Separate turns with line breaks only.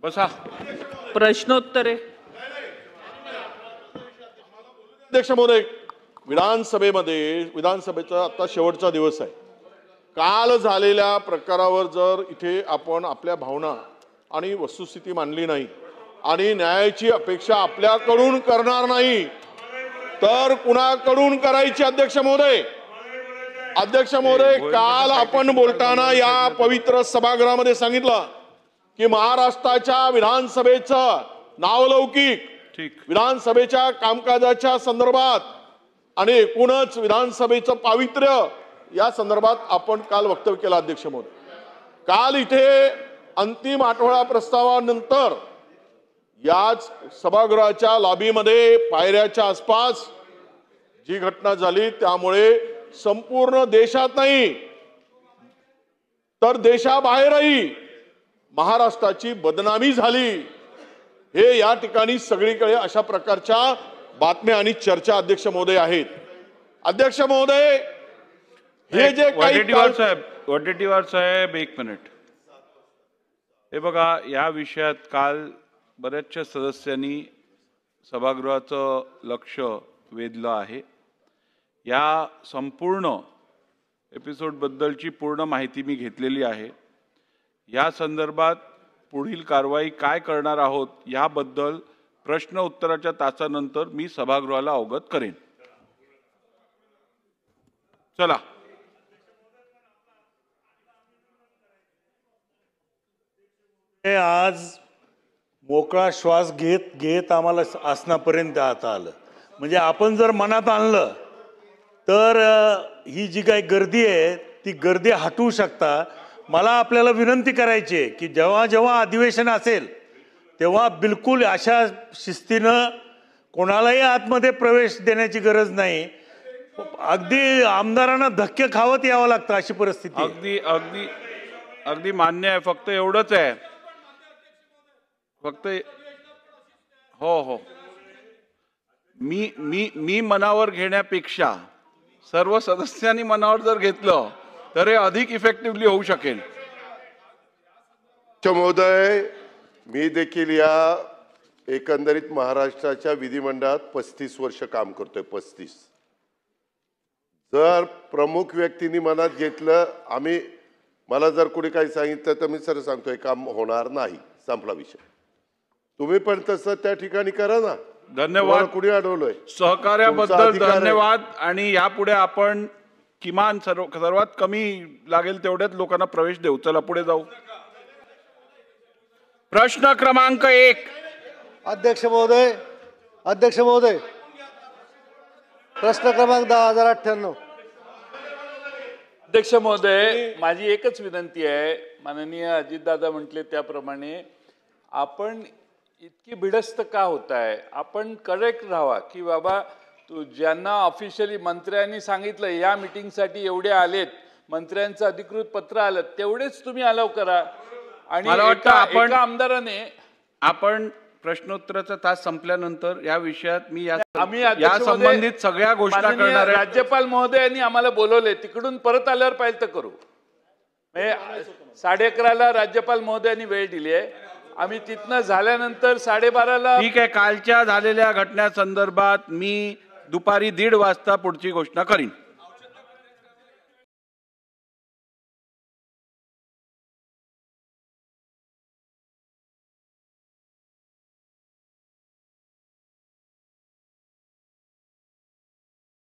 बसा.
प्रश्नोत्तरे.
अध्यक्ष महोदय, विधानसभेचा आता शेवटचा दिवस आहे. काल झालेल्या प्रकारावर जर इथे आपण आपल्या भावना आणि वस्तुस्थिती मांडली नाही आणि न्यायाची अपेक्षा आपल्याकडून करणार नाही तर कुणाकडून करायची? अध्यक्ष महोदय, काल आपण बोलताना या पवित्र सभागृहामध्ये सांगितलं की महाराष्ट्राच्या विधानसभेचं नावलौकिक विधानसभेच्या कामकाजाच्या संदर्भात आणि एकूणच विधानसभेचं पावित्र्य या संदर्भात आपण काल वक्तव्य केलं. अध्यक्ष महोदय, काल इथे अंतिम आठवडा प्रस्तावानंतर याच सभागृहाच्या लॉबीमध्ये पायऱ्याच्या आसपास जी घटना झाली त्यामुळे संपूर्ण देशात नाही तर देशाबाहेरही महाराष्ट्राची बदनामी झाली. हे या ठिकाणी सगळीकडे अशा प्रकारच्या बातम्या आणि चर्चा अध्यक्ष महोदय आहेत. अध्यक्ष महोदय, हे जे
वडेट्टीवार साहेब एक मिनिट. हे बघा, या विषयात काल बऱ्याचशा सदस्यांनी सभागृहाचं लक्ष वेधलं आहे. या संपूर्ण एपिसोडबद्दलची पूर्ण माहिती मी घेतलेली आहे. या संदर्भात पुढील कारवाई काय करणार आहोत याबद्दल प्रश्न उत्तराच्या तासानंतर मी सभागृहाला अवगत करेन. चला.
आज मोकळा श्वास घेत घेत आम्हाला आसनापर्यंत आता आलं. म्हणजे आपण जर मनात आणलं तर ही जी काही गर्दी आहे ती गर्दी हटवू शकता. मला आपल्याला विनंती करायची आहे की जेव्हा जेव्हा अधिवेशन असेल तेव्हा बिलकुल अशा शिस्तीनं कोणालाही आतमध्ये प्रवेश देण्याची गरज नाही. अगदी आमदारांना धक्के खावत यावं लागतं अशी परिस्थिती.
अगदी अगदी अगदी मान्य आहे. फक्त एवढंच आहे, फक्त हो हो मी मी मी मनावर घेण्यापेक्षा सर्व सदस्यांनी मनावर जर घेतलं तर हे अधिक इफेक्टिव्हली होऊ शकेल.
महोदय, मी देखील या एकंदरीत महाराष्ट्राच्या विधिमंडळात 35 वर्ष काम करतोय. 35. जर प्रमुख व्यक्तींनी मनात घेतलं, मला जर कोणी काही सांगितलं तर मी सर सांगतोय काम होणार नाही, संपला विषय. तुम्ही पण तसं त्या ठिकाणी करा ना.
धन्यवाद.
कुणी अडवलंय?
सहकार्याबद्दल धन्यवाद. आणि यापुढे आपण किमान सर्वात कमी लागेल तेवढ्याच लोकांना प्रवेश देऊ. चला पुढे जाऊ. प्रश्न क्रमांक 1.
अध्यक्ष महोदय, प्रश्न क्रमांक 10,098.
अध्यक्ष महोदय, माझी एकच विनंती आहे. माननीय अजितदादा म्हटले त्याप्रमाणे आपण इतकी भिडस्त का होत आहे? आपण करेक्ट राहावा की बाबा ज्यांना ऑफिशियली मंत्र्यांनी सांगितलं या मीटिंगसाठी एवढे आलेत, मंत्र्यांचं अधिकृत पत्र आलं, तेवढेच तुम्ही अलाव करा. आणि
मला वाटतं
एका आमदाराने
आपण प्रश्नोत्तराचा तास संपल्यानंतर या विषयात मी या संबंधित सगळ्या घोषणा करणार आहे.
राज्यपाल महोदयांनी आम्हाला बोलवले, तिकडून परत आल्यावर पाहिजे तर करू. 11:30ला राज्यपाल महोदयांनी वेळ दिली आहे. आम्ही तिथनं झाल्यानंतर 12:30ला.
ठीक आहे. कालच्या झालेल्या घटना संदर्भात मी दुपारी 1:30 वाजता पुढची घोषणा करीन.